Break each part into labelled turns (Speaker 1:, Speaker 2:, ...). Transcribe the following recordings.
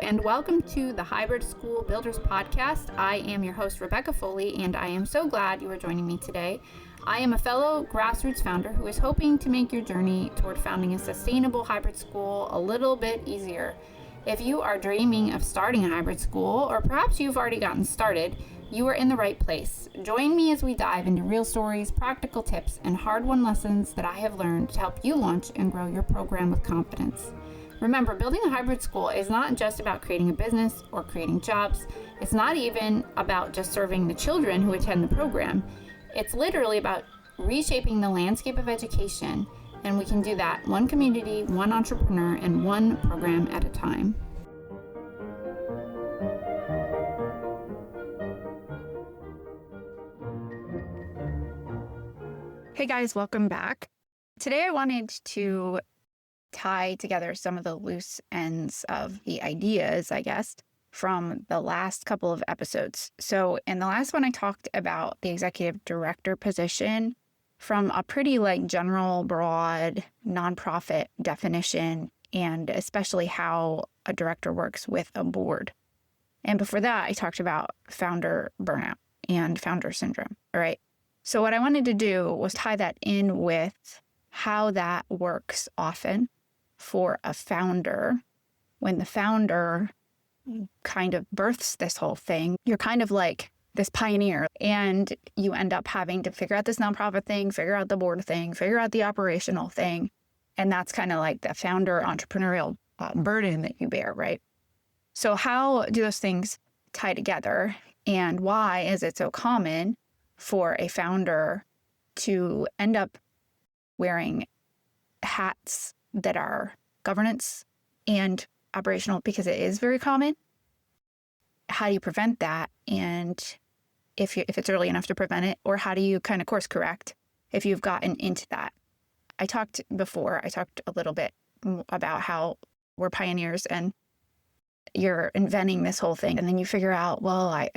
Speaker 1: and welcome to the Hybrid School Builders Podcast. I am your host, Rebecca Foley, and I am so glad you are joining me today. I am a fellow Grassroots founder who is hoping to make your journey toward founding a sustainable hybrid school a little bit easier. If you are dreaming of starting a hybrid school, or perhaps you've already gotten started, you are in the right place. Join me as we dive into real stories, practical tips, and hard-won lessons that I have learned to help you launch and grow your program with confidence. Remember, building a hybrid school is not just about creating a business or creating jobs. It's not even about just serving the children who attend the program. It's literally about reshaping the landscape of education, and we can do that one community, one entrepreneur, and one program at a time. Hey guys, welcome back. Today I wanted to tie together some of the loose ends of the ideas, I guess, from the last couple of episodes. So in the last one, I talked about the executive director position from a pretty general, broad, nonprofit definition, and especially how a director works with a board. And before that, I talked about founder burnout and founder syndrome. All right. So what I wanted to do was tie that in with how that works often for a founder. When the founder kind of births this whole thing, you're kind of like this pioneer, and you end up having to figure out this nonprofit thing, figure out the board thing, figure out the operational thing. And that's kind of like the founder entrepreneurial burden that you bear, right? So how do those things tie together? And why is it so common for a founder to end up wearing hats that are governance and operational, because it is very common? How do you prevent that? And if it's early enough to prevent it, or how do you kind of course correct if you've gotten into that? I talked a little bit about how we're pioneers and you're inventing this whole thing. And then you figure out, well, I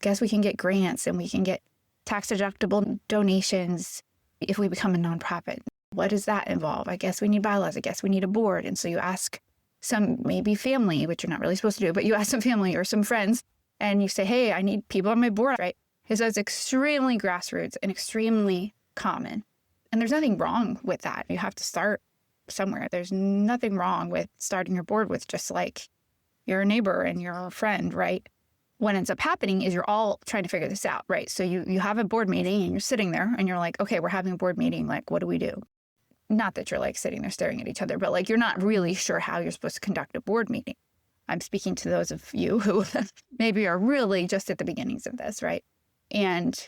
Speaker 1: guess we can get grants and we can get tax deductible donations if we become a nonprofit. What does that involve? I guess we need bylaws. I guess we need a board. And so you ask some maybe family, which you're not really supposed to do, but you ask some family or some friends and you say, hey, I need people on my board, right? So it's extremely grassroots and extremely common. And there's nothing wrong with that. You have to start somewhere. There's nothing wrong with starting your board with just like your neighbor and your friend, right? What ends up happening is you're all trying to figure this out, right? So you have a board meeting and you're sitting there and you're like, okay, we're having a board meeting. Like, what do we do? Not that you're sitting there staring at each other, but you're not really sure how you're supposed to conduct a board meeting. I'm speaking to those of you who maybe are really just at the beginnings of this, right? And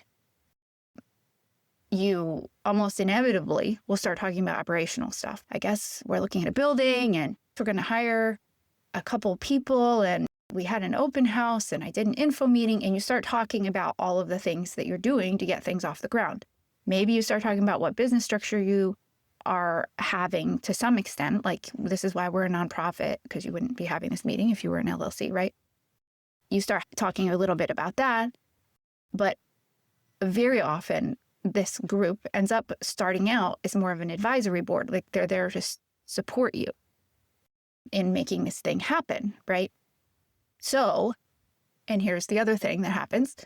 Speaker 1: you almost inevitably will start talking about operational stuff. I guess we're looking at a building and we're going to hire a couple people, and we had an open house and I did an info meeting, and you start talking about all of the things that you're doing to get things off the ground. Maybe you start talking about what business structure you are having to some extent. Like, this is why we're a nonprofit, because you wouldn't be having this meeting if you were an LLC, right? You start talking a little bit about that, but very often this group ends up starting out as more of an advisory board. Like, they're there to support you in making this thing happen, right? So, and here's the other thing that happens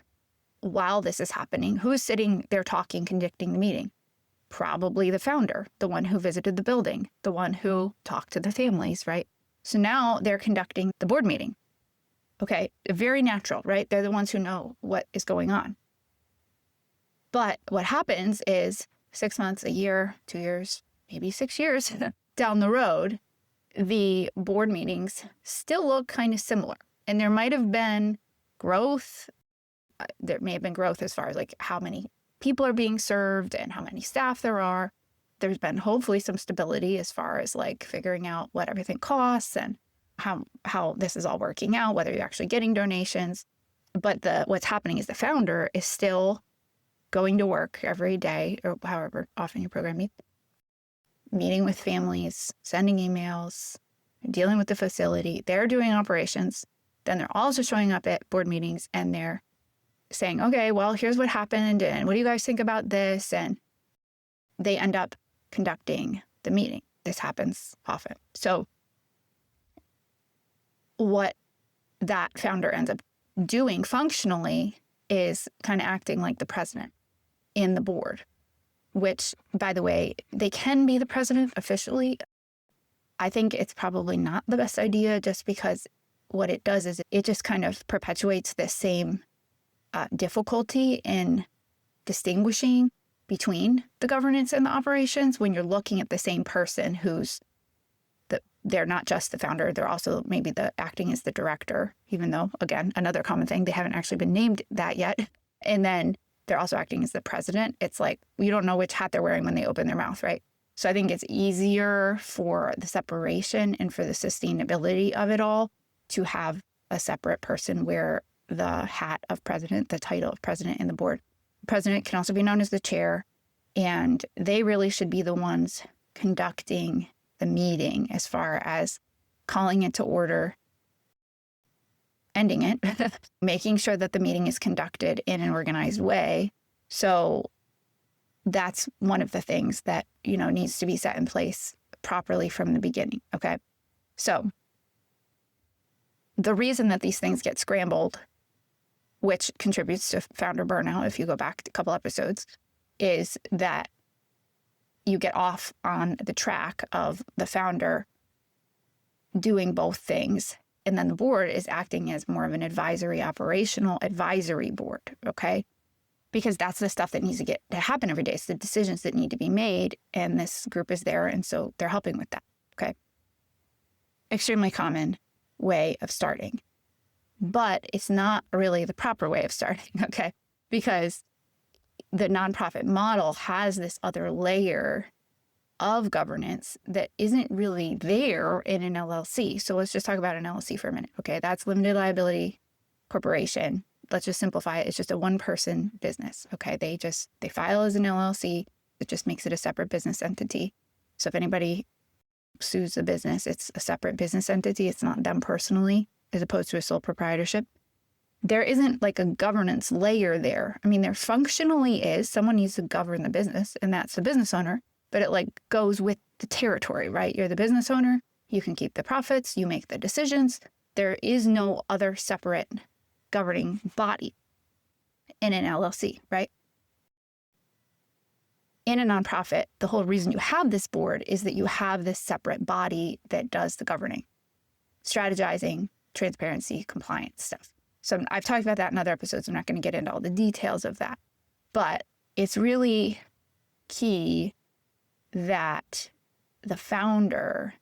Speaker 1: while this is happening. Who's sitting there talking, conducting the meeting? Probably the founder, the one who visited the building, the one who talked to the families, right? So now they're conducting the board meeting. Okay, very natural, right? They're the ones who know what is going on. But what happens is 6 months, a year, 2 years, maybe 6 years down the road, the board meetings still look kind of similar. And there might have been growth. There may have been growth as far as how many people are being served and how many staff there are. There's been hopefully some stability as far as figuring out what everything costs and how this is all working out, whether you're actually getting donations. But what's happening is the founder is still going to work every day, or however often your program meets, meeting with families, sending emails, dealing with the facility. They're doing operations. Then they're also showing up at board meetings and they're saying, okay, well, here's what happened, and what do you guys think about this? And they end up conducting the meeting. This happens often. So what that founder ends up doing functionally is kind of acting like the president in the board, which, by the way, they can be the president officially. I think it's probably not the best idea, just because what it does is it just kind of perpetuates the same difficulty in distinguishing between the governance and the operations when you're looking at the same person who's they're not just the founder, they're also maybe acting as the director, even though, again, another common thing, they haven't actually been named that yet. And then they're also acting as the president. It's like, you don't know which hat they're wearing when they open their mouth, right? So I think it's easier for the separation and for the sustainability of it all to have a separate person wear the hat of president, the title of president in the board. The president can also be known as the chair, and they really should be the ones conducting the meeting as far as calling it to order, ending it, making sure that the meeting is conducted in an organized way. So that's one of the things that, needs to be set in place properly from the beginning. Okay. So the reason that these things get scrambled, which contributes to founder burnout, if you go back a couple episodes, is that you get off on the track of the founder doing both things. And then the board is acting as more of an operational advisory board. Okay. Because that's the stuff that needs to happen every day. It's the decisions that need to be made. And this group is there. And so they're helping with that. Okay. Extremely common way of starting. But it's not really the proper way of starting. Okay. Because the nonprofit model has this other layer of governance that isn't really there in an LLC. So let's just talk about an LLC for a minute. Okay, that's limited liability corporation. Let's just simplify it. It's just a one-person business. Okay, they file as an LLC. It just makes it a separate business entity. So if anybody sues the business, it's a separate business entity. It's not them personally, as opposed to a sole proprietorship. There isn't like a governance layer there. I mean, there functionally is. Someone needs to govern the business, and that's the business owner, but it goes with the territory, right? You're the business owner. You can keep the profits. You make the decisions. There is no other separate governing body in an LLC, right? In a nonprofit, the whole reason you have this board is that you have this separate body that does the governing, strategizing, transparency, compliance stuff. So I've talked about that in other episodes. I'm not going to get into all the details of that. But it's really key that the founder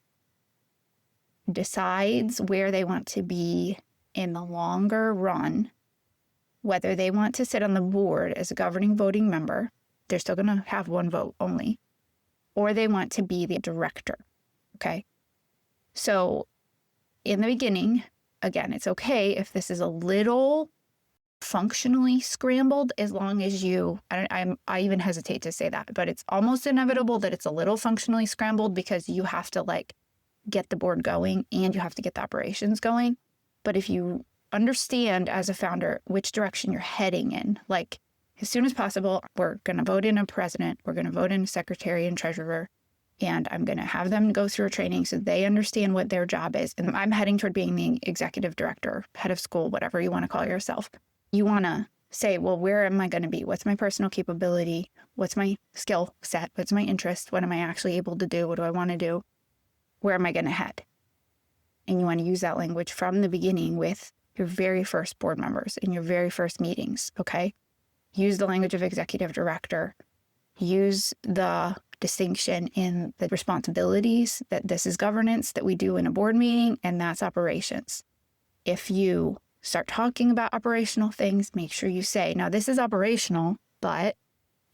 Speaker 1: decides where they want to be in the longer run, whether they want to sit on the board as a governing voting member, they're still going to have one vote only, or they want to be the director. Okay. So in the beginning, again, it's okay if this is a little functionally scrambled, as long as I even hesitate to say that, but it's almost inevitable that it's a little functionally scrambled because you have to get the board going and you have to get the operations going. But if you understand as a founder which direction you're heading in, as soon as possible, we're going to vote in a president, we're going to vote in a secretary and treasurer, and I'm going to have them go through a training so they understand what their job is. And I'm heading toward being the executive director, head of school, whatever you want to call yourself. You want to say, well, where am I going to be? What's my personal capability? What's my skill set? What's my interest? What am I actually able to do? What do I want to do? Where am I going to head? And you want to use that language from the beginning with your very first board members in your very first meetings, okay? Use the language of executive director. Use the distinction in the responsibilities that this is governance that we do in a board meeting, and that's operations. If you start talking about operational things, make sure you say, now this is operational, but,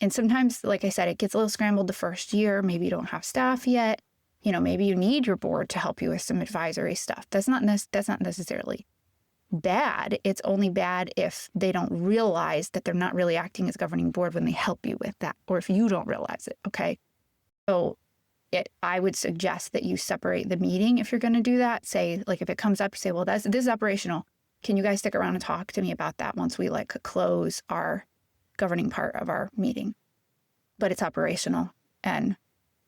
Speaker 1: and sometimes, like I said, it gets a little scrambled the first year. Maybe you don't have staff yet. Maybe you need your board to help you with some advisory stuff. That's not necessarily bad. It's only bad if they don't realize that they're not really acting as governing board when they help you with that, or if you don't realize it, okay? So I would suggest that you separate the meeting if you're going to do that. Say, if it comes up, you say, well, this is operational. Can you guys stick around and talk to me about that once we close our governing part of our meeting? But it's operational, and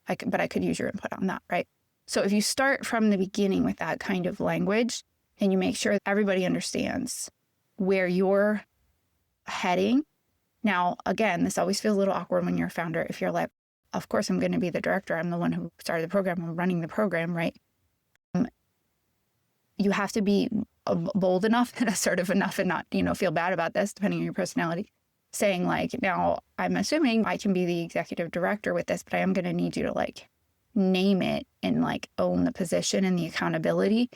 Speaker 1: I could use your input on that, right? So if you start from the beginning with that kind of language, and you make sure everybody understands where you're heading. Now, again, this always feels a little awkward when you're a founder. If you're like, of course, I'm going to be the director. I'm the one who started the program. I'm running the program, right? You have to be bold enough and assertive enough and not, feel bad about this, depending on your personality. Saying like, now I'm assuming I can be the executive director with this, but I am going to need you to like name it and like own the position and the accountability.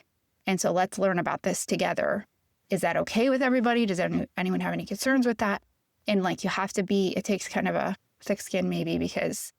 Speaker 1: And so let's learn about this together. Is that okay with everybody? Does anyone have any concerns with that? And like, you have to be, it takes kind of a thick skin maybe, because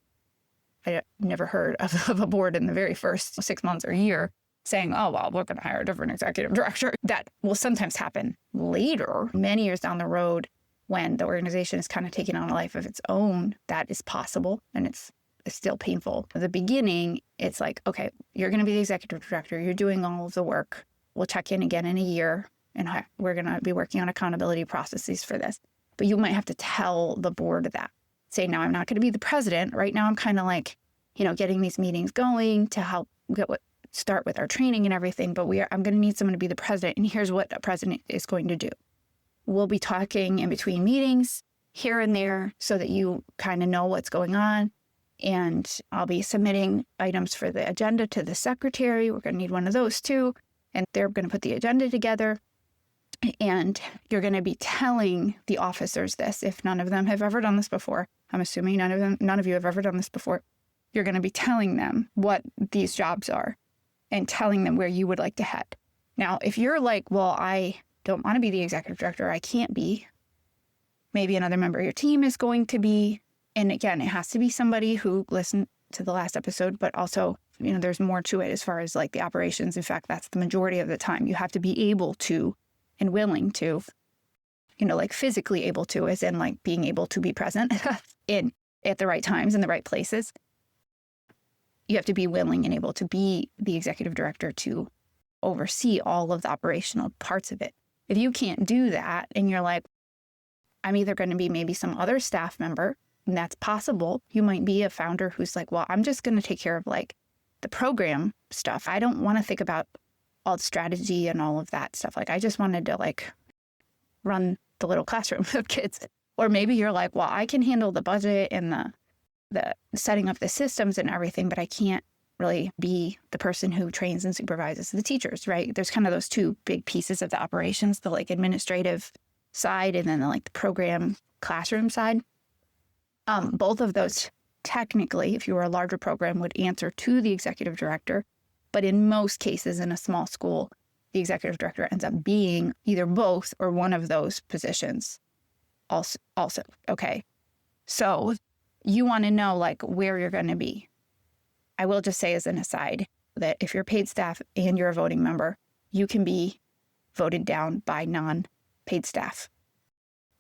Speaker 1: I never heard of a board in the very first 6 months or year saying, oh, well, we're going to hire a different executive director. That will sometimes happen later, many years down the road, when the organization is kind of taking on a life of its own. That is possible, and it's still painful. At the beginning, it's like, okay, you're going to be the executive director. You're doing all of the work. We'll check in again in a year, and we're going to be working on accountability processes for this. But you might have to tell the board that. Say, now I'm not going to be the president. Right now, I'm kind of like, getting these meetings going to help start with our training and everything. But I'm going to need someone to be the president. And here's what a president is going to do. We'll be talking in between meetings here and there so that you kind of know what's going on. And I'll be submitting items for the agenda to the secretary. We're going to need one of those too. And they're going to put the agenda together. And you're going to be telling the officers this. If none of them have ever done this before, I'm assuming none of you have ever done this before. You're going to be telling them what these jobs are and telling them where you would like to head. Now, if you're like, well, I don't want to be the executive director, I can't be. Maybe another member of your team is going to be. And again, it has to be somebody who listened to the last episode, but also, there's more to it as far as like the operations. In fact, that's the majority of the time. You have to be able to and willing to, like physically able to, as in like being able to be present at the right times in the right places. You have to be willing and able to be the executive director to oversee all of the operational parts of it. If you can't do that and you're like, I'm either going to be maybe some other staff member, and that's possible. You might be a founder who's like, well, I'm just going to take care of like the program stuff. I don't want to think about all the strategy and all of that stuff. Like, I just wanted to like run the little classroom of kids. Or maybe you're like, well, I can handle the budget and the setting up the systems and everything, but I can't really be the person who trains and supervises the teachers, right? There's kind of those two big pieces of the operations, the like administrative side and then the program classroom side. Both of those technically, if you were a larger program, would answer to the executive director. But in most cases in a small school, the executive director ends up being either both or one of those positions also. Okay. So you want to know like where you're going to be. I will just say as an aside that if you're paid staff and you're a voting member, you can be voted down by non-paid staff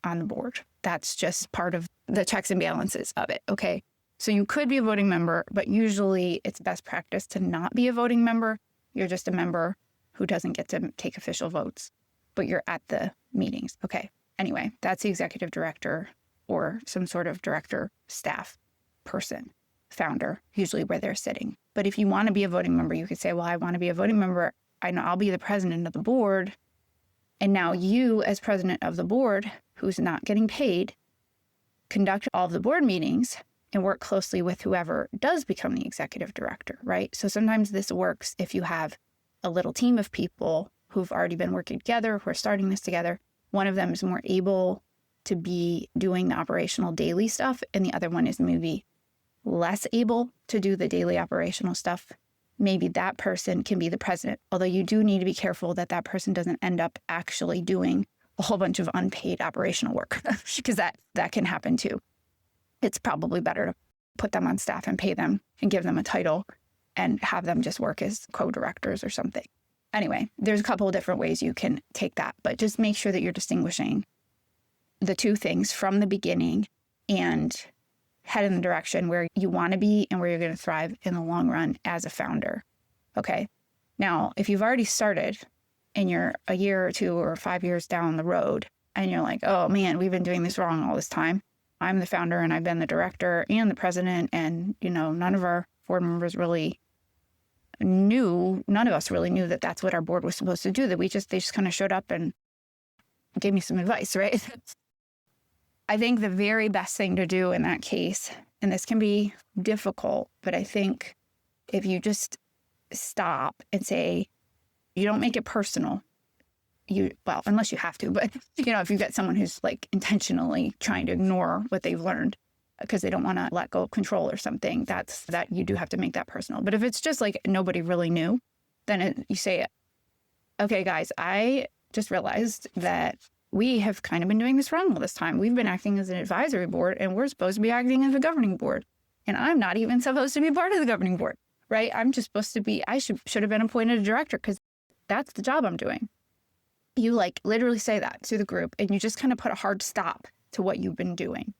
Speaker 1: on the board. That's just part of the checks and balances of it. Okay. So you could be a voting member, but usually it's best practice to not be a voting member. You're just a member who doesn't get to take official votes, but you're at the meetings. Okay. Anyway, that's the executive director or some sort of director, staff person, founder, usually where they're sitting. But if you want to be a voting member, you could say, well, I want to be a voting member. I know I'll be the president of the board. And now you, as president of the board, who's not getting paid, conduct all of the board meetings and work closely with whoever does become the executive director, right? So sometimes this works if you have a little team of people who've already been working together, who are starting this together. One of them is more able to be doing the operational daily stuff, and the other one is maybe less able to do the daily operational stuff. Maybe that person can be the president, although you do need to be careful that that person doesn't end up actually doing a whole bunch of unpaid operational work, because that can happen too. It's probably better to put them on staff and pay them and give them a title and have them just work as co-directors or something. Anyway, there's a couple of different ways you can take that, but just make sure that you're distinguishing the two things from the beginning and head in the direction where you want to be and where you're going to thrive in the long run as a founder. Okay. Now, if you've already started and you're a year or 2 or 5 years down the road and you're like, oh man, we've been doing this wrong all this time. I'm the founder and I've been the director and the president, and none of our board members really knew, none of us really knew that that's what our board was supposed to do, that they just kind of showed up and gave me some advice, right? I think the very best thing to do in that case, and this can be difficult, but I think if you just stop and say, you don't make it personal, well, unless you have to, but if you get someone who's like intentionally trying to ignore what they've learned because they don't want to let go of control or something, that you do have to make that personal. But if it's just like nobody really knew, then you say, okay, guys, I just realized that we have kind of been doing this wrong all this time. We've been acting as an advisory board and we're supposed to be acting as a governing board. And I'm not even supposed to be part of the governing board, right? I'm just supposed to be, I should have been appointed a director because that's the job I'm doing. You like literally say that to the group and you just kind of put a hard stop to what you've been doing.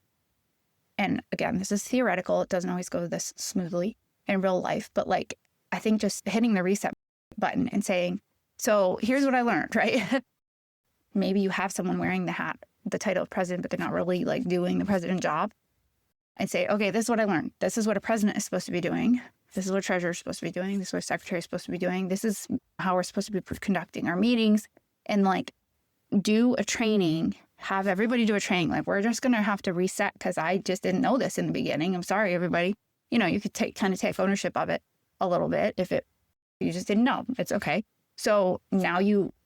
Speaker 1: And again, this is theoretical. It doesn't always go this smoothly in real life, but like, I think just hitting the reset button and saying, so here's what I learned, right? Maybe you have someone wearing the title of president, but they're not really like doing the president job, and say, okay, this is what I learned. This is what a president is supposed to be doing. This is what a treasurer is supposed to be doing. This is what a secretary is supposed to be doing. This is how we're supposed to be conducting our meetings. And like, do a training, have everybody do a training. Like, we're just going to have to reset because I just didn't know this in the beginning. I'm sorry, everybody. You could take ownership of it a little bit if you just didn't know. It's okay. So now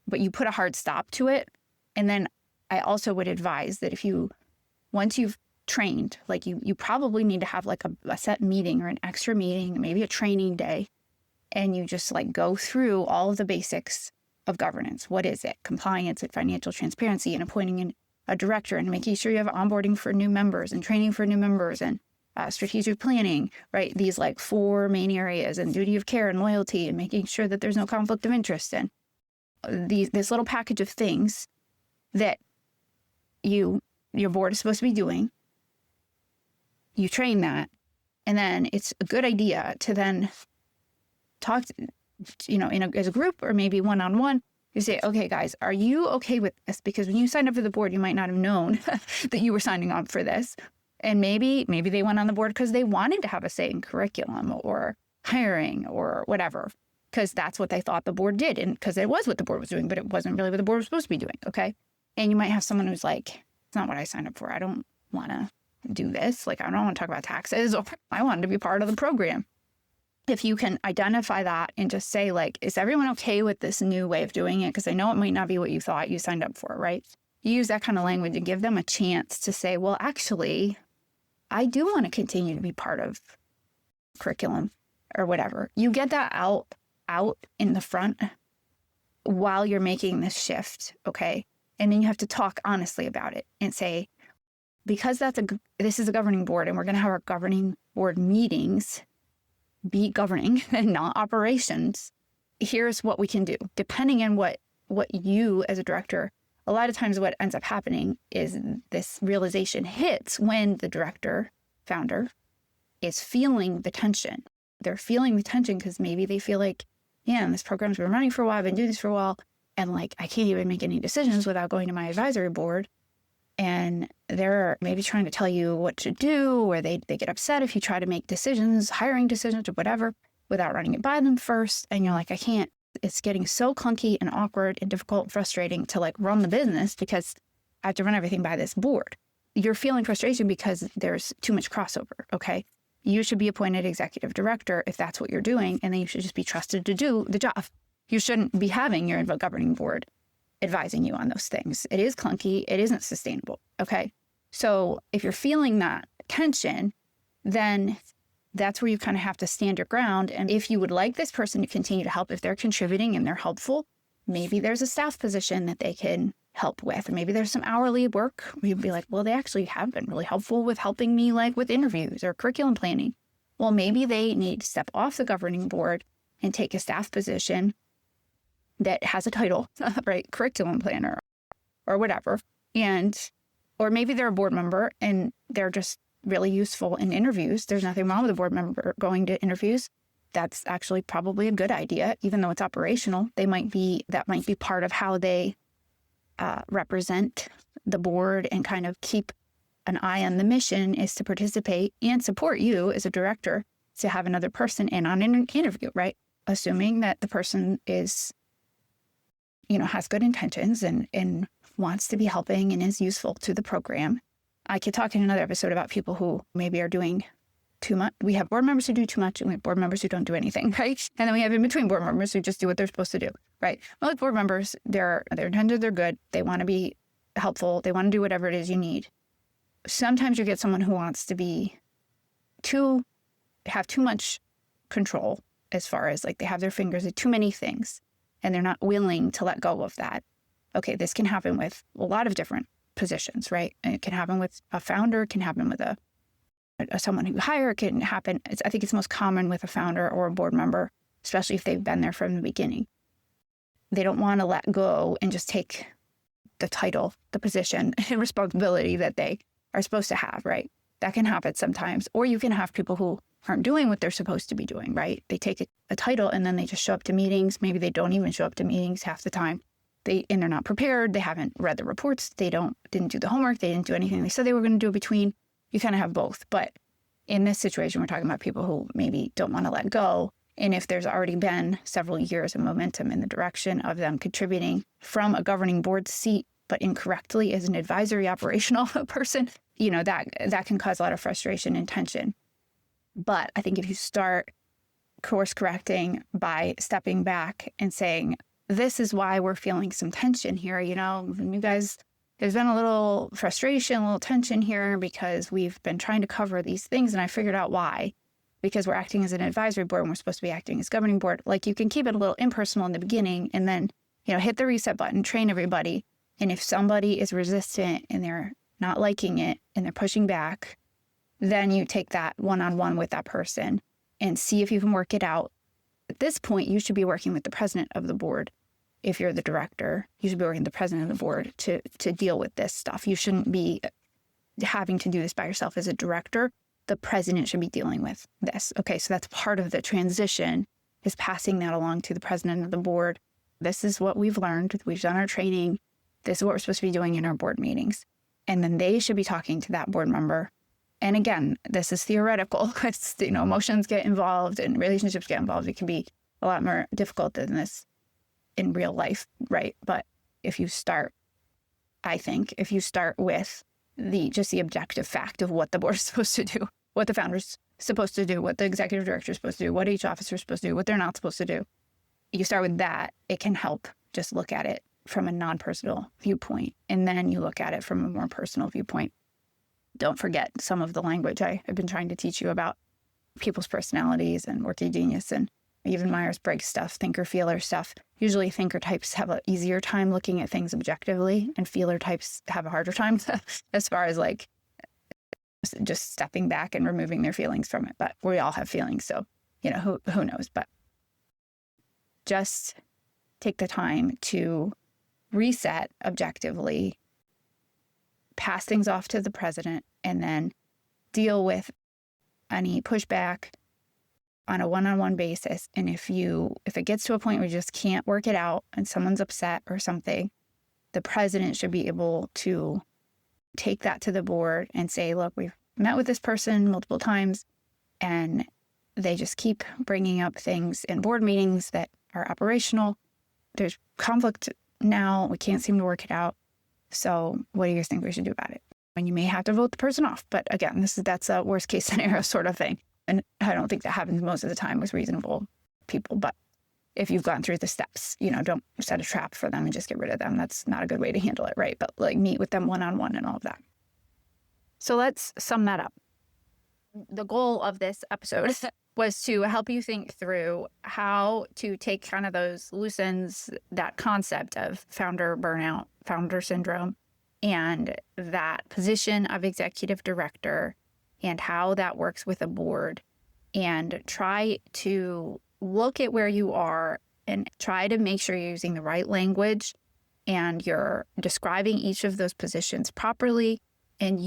Speaker 1: but you put a hard stop to it. And then I also would advise that once you've trained, like you probably need to have like a set meeting or an extra meeting, maybe a training day. And you just like go through all of the basics of governance. What is it? Compliance and financial transparency and appointing a director and making sure you have onboarding for new members and training for new members and strategic planning, right? These like 4 main areas, and duty of care and loyalty and making sure that there's no conflict of interest, and this little package of things that your board is supposed to be doing. You train that, and then it's a good idea to then talk, as a group or maybe one-on-one. You say, okay, guys, are you okay with this? Because when you signed up for the board, you might not have known that you were signing up for this. And maybe they went on the board because they wanted to have a say in curriculum or hiring or whatever, because that's what they thought the board did. And because it was what the board was doing, but it wasn't really what the board was supposed to be doing. Okay. And you might have someone who's like, it's not what I signed up for. I don't want to do this. Like, I don't want to talk about taxes, or I wanted to be part of the program. If you can identify that and just say, like, is everyone okay with this new way of doing it? Because I know it might not be what you thought you signed up for, right? You use that kind of language and give them a chance to say, well, actually, I do want to continue to be part of curriculum or whatever. You get that out in the front while you're making this shift, okay? And then you have to talk honestly about it and say, because this is a governing board and we're going to have our governing board meetings be governing and not operations, here's what we can do. Depending on what you as a director, a lot of times what ends up happening is this realization hits when the director, founder, is feeling the tension. They're feeling the tension because maybe they feel like, yeah, this program's been running for a while, I've been doing this for a while, and like, I can't even make any decisions without going to my advisory board. And they're maybe trying to tell you what to do, or they get upset if you try to make decisions, hiring decisions or whatever, without running it by them first. And you're like, I can't. It's getting so clunky and awkward and difficult and frustrating to like run the business because I have to run everything by this board. You're feeling frustration because there's too much crossover, okay? You should be appointed executive director if that's what you're doing, and then you should just be trusted to do the job. You shouldn't be having your governing board advising you on those things. It is clunky. It isn't sustainable. Okay. So if you're feeling that tension, then that's where you kind of have to stand your ground. And if you would like this person to continue to help, if they're contributing and they're helpful, maybe there's a staff position that they can help with. Or maybe there's some hourly work where you'd be like, well, they actually have been really helpful with helping me like with interviews or curriculum planning. Well, maybe they need to step off the governing board and take a staff position that has a title, right? Curriculum planner or whatever. Or maybe they're a board member and they're just really useful in interviews. There's nothing wrong with a board member going to interviews. That's actually probably a good idea, even though it's operational. That might be part of how they represent the board and kind of keep an eye on the mission, is to participate and support you as a director to have another person in on an interview, right? assuming that the person is, has good intentions and wants to be helping and is useful to the program. I could talk in another episode about people who maybe are doing too much. We have board members who do too much, and we have board members who don't do anything, right? And then we have in between board members who just do what they're supposed to do, right? Well, like board members, their intentions are good. They want to be helpful. They want to do whatever it is you need. Sometimes you get someone who wants to have too much control, as far as like they have their fingers in too many things and they're not willing to let go of that. Okay, this can happen with a lot of different positions, right? And it can happen with a founder, it can happen with someone who hire, it can happen. I think it's most common with a founder or a board member, especially if they've been there from the beginning. They don't want to let go and just take the title, the position, and responsibility that they are supposed to have, right? That can happen sometimes. Or you can have people who aren't doing what they're supposed to be doing, right? They take a title and then they just show up to meetings. Maybe they don't even show up to meetings half the time. And they're not prepared. They haven't read the reports. They didn't do the homework. They didn't do anything they said they were going to do between. You kind of have both. But in this situation, we're talking about people who maybe don't want to let go. And if there's already been several years of momentum in the direction of them contributing from a governing board seat, but incorrectly as an advisory operational person, that can cause a lot of frustration and tension. But I think if you start course correcting by stepping back and saying, this is why we're feeling some tension here, you guys, there's been a little frustration, a little tension here because we've been trying to cover these things and I figured out why. Because we're acting as an advisory board and we're supposed to be acting as governing board. Like, you can keep it a little impersonal in the beginning and then, hit the reset button, train everybody. And if somebody is resistant and they're not liking it and they're pushing back, then you take that one-on-one with that person and see if you can work it out. At this point, you should be working with the president of the board. If you're the director, you should be working with the president of the board to deal with this stuff. You shouldn't be having to do this by yourself as a director. The president should be dealing with this. Okay, so that's part of the transition, is passing that along to the president of the board. This is what we've learned. We've done our training. This is what we're supposed to be doing in our board meetings. And then they should be talking to that board member. And again, this is theoretical. It's, emotions get involved and relationships get involved. It can be a lot more difficult than this in real life, right? But if you start with the objective fact of what the board is supposed to do, what the founder's supposed to do, what the executive director is supposed to do, what each officer is supposed to do, what they're not supposed to do. You start with that, it can help just look at it from a non-personal viewpoint. And then you look at it from a more personal viewpoint. Don't forget some of the language I've been trying to teach you about people's personalities and working genius and even Myers-Briggs stuff, thinker-feeler stuff. Usually thinker types have an easier time looking at things objectively, and feeler types have a harder time as far as like just stepping back and removing their feelings from it. But we all have feelings, so who knows? But just take the time to reset objectively, pass things off to the president, and then deal with any pushback on a one-on-one basis. And if it gets to a point where you just can't work it out and someone's upset or something, the president should be able to take that to the board and say, look, we've met with this person multiple times and they just keep bringing up things in board meetings that are operational. There's conflict now. We can't seem to work it out. So what do you think we should do about it? And you may have to vote the person off. But again, that's a worst case scenario sort of thing. And I don't think that happens most of the time with reasonable people. But if you've gone through the steps, don't set a trap for them and just get rid of them. That's not a good way to handle it, right? But like meet with them one-on-one and all of that. So let's sum that up. The goal of this episode was to help you think through how to take kind of those loose ends, that concept of founder burnout, founder syndrome, and that position of executive director and how that works with a board, and try to look at where you are and try to make sure you're using the right language and you're describing each of those positions properly, and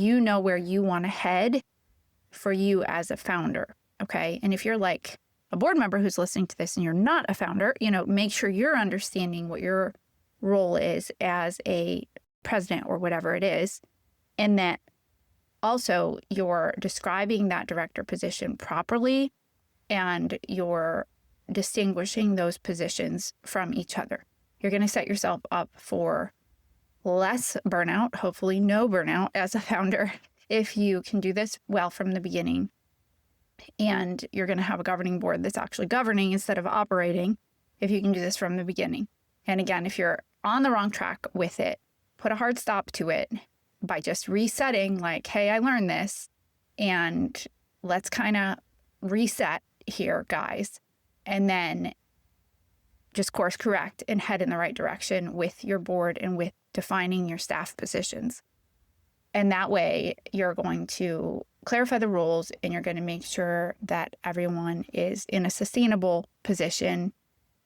Speaker 1: where you want to head for you as a founder, okay? And if you're like a board member who's listening to this and you're not a founder, make sure you're understanding what your role is as a president or whatever it is, and that also you're describing that director position properly and you're distinguishing those positions from each other. You're going to set yourself up for less burnout, hopefully no burnout as a founder, if you can do this well from the beginning. And you're going to have a governing board that's actually governing instead of operating if you can do this from the beginning. And again, if you're on the wrong track with it, put a hard stop to it by just resetting, like, hey, I learned this, and let's kind of reset here, guys. And then just course correct and head in the right direction with your board and with defining your staff positions. And that way you're going to clarify the roles and you're going to make sure that everyone is in a sustainable position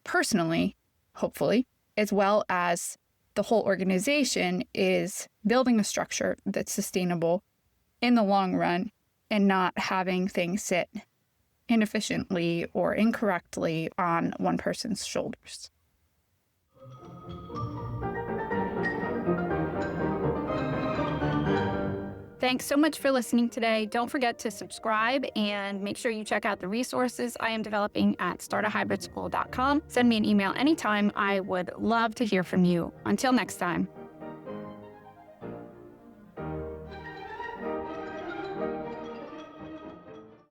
Speaker 1: personally, hopefully, as well as the whole organization is building a structure that's sustainable in the long run and not having things sit inefficiently or incorrectly on one person's shoulders. Thanks so much for listening today. Don't forget to subscribe and make sure you check out the resources I am developing at startahybridSchool.com. Send me an email anytime. I would love to hear from you. Until next time.